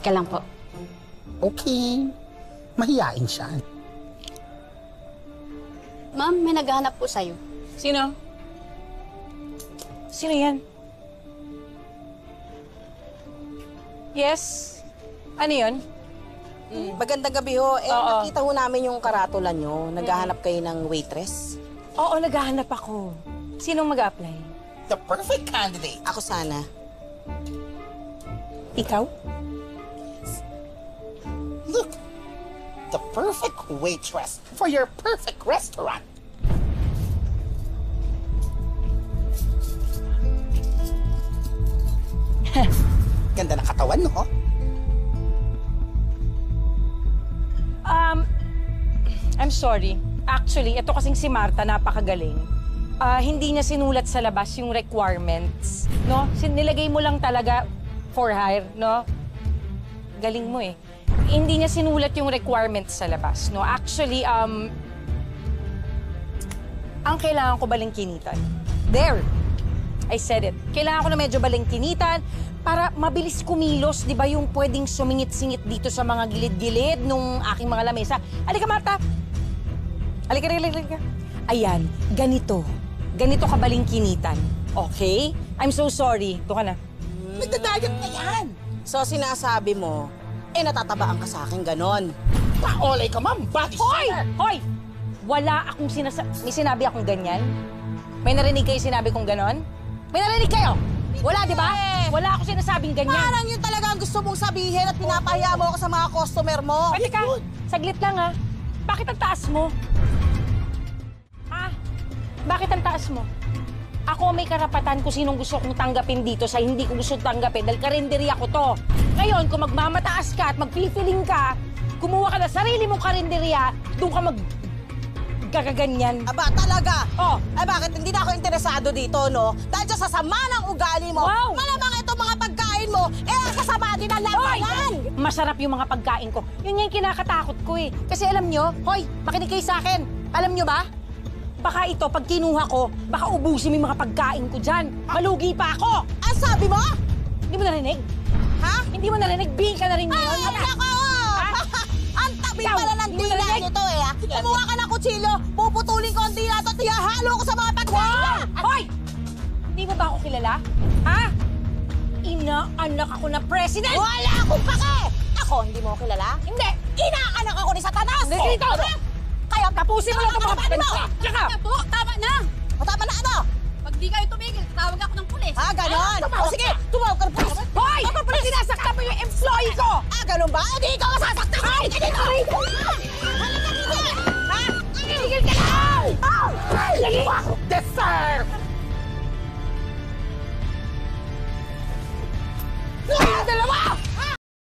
Ika lang po. Okay. Mahiyain siya. Ma'am, may naghahanap po sa'yo. Sino? Sino yan? Yes? Ano yun? Magandang gabi ho. Oo. Nakita ho namin yung karatula nyo. Naghahanap kayo ng waitress. Oo, naghahanap ako. Sinong mag-a-apply? The perfect candidate. Ako sana. Ikaw? Look, the perfect waitress for your perfect restaurant. Ganda ng katawan, no? I'm sorry. Actually, ito kasing si Marta, napakagaling. Hindi niya sinulat sa labas yung requirements, no? Nilagay mo lang talaga for hire, no? Galing mo eh. Hindi niya sinulat yung requirements sa labas, no? Actually, ang kailangan ko balingkinitan. There! I said it. Kailangan ko na medyo balingkinitan para mabilis kumilos, di ba, yung pwedeng sumingit-singit dito sa mga gilid-gilid nung aking mga lamesa. Halika, Marta! Halika. Ayan, ganito. Ganito ka balingkinitan. Okay? I'm so sorry. Ito ka na. Nagdadayat na yan. So, sinasabi mo, natatabaan ka sa akin, ganon. Paolay ka, ma'am. Body Hoy! shamer. Hoy! Wala akong may sinabi akong ganyan? May narinig kayo sinabi kong ganon? May narinig kayo? Wala, di ba? Wala akong sinasabing ganyan. Parang yun talaga ang gusto mong sabihin at pinapahiya mo ako sa mga customer mo. Ay, teka, saglit lang ha. Bakit ang taas mo? Ha? Bakit ang taas mo? Ako may karapatan kung sinong gusto kong tanggapin dito sa hindi ko gusto tanggapin dahil karinderya ko to. Ngayon, kung magmamataas ka at magpilpiling ka, kumuha ka na sarili mong karinderya, doon ka gagaganyan. Aba, talaga? Oh. Ay, bakit hindi na ako interesado dito, no? Dahil dyan sa sama ng ugali mo, Wow. malamang itong mga pagkain mo, kasama din ang labanan! Masarap yung mga pagkain ko. Yun yung kinakatakot ko eh. Kasi alam nyo, hoy, makinig kayo sa akin. Alam nyo ba? Baka ito, pag kinuha ko, baka ubusin mo yung mga pagkain ko dyan. Malugi pa ako! Ang sabi mo? Hindi mo narinig? Ha? Hindi mo narinig? Bihing ka na rin ngayon. Ay, nako! Ang tabi Ikaw, pala ng hindi mo dila narinig? nito eh, ha? Kumuha ka ng kutsilyo, puputulin ko ang dila to at ihahalo ko sa mga pagkain! Hoy! Hindi mo ba ako kilala? Ha? Inaanak ako na president! Wala akong pake! Ako, hindi mo ako kilala? Hindi! Inaanak ako ni Satanas! Dito! Kaya Tapusin mo lang ito mga mo! Tsaka! Po, tama na! O, tama na ano? Pag di kayo tumigil, tatawag ako ng pulis. Ha, ganon? O sige, tumawag ka ng pulis! Hoy! Ba't sinasaktan mo yung employee ko? Ah, ganon ba? Hindi ikaw masasaktan! Ay! Dito! Ha? Tigil ka lang! Ay!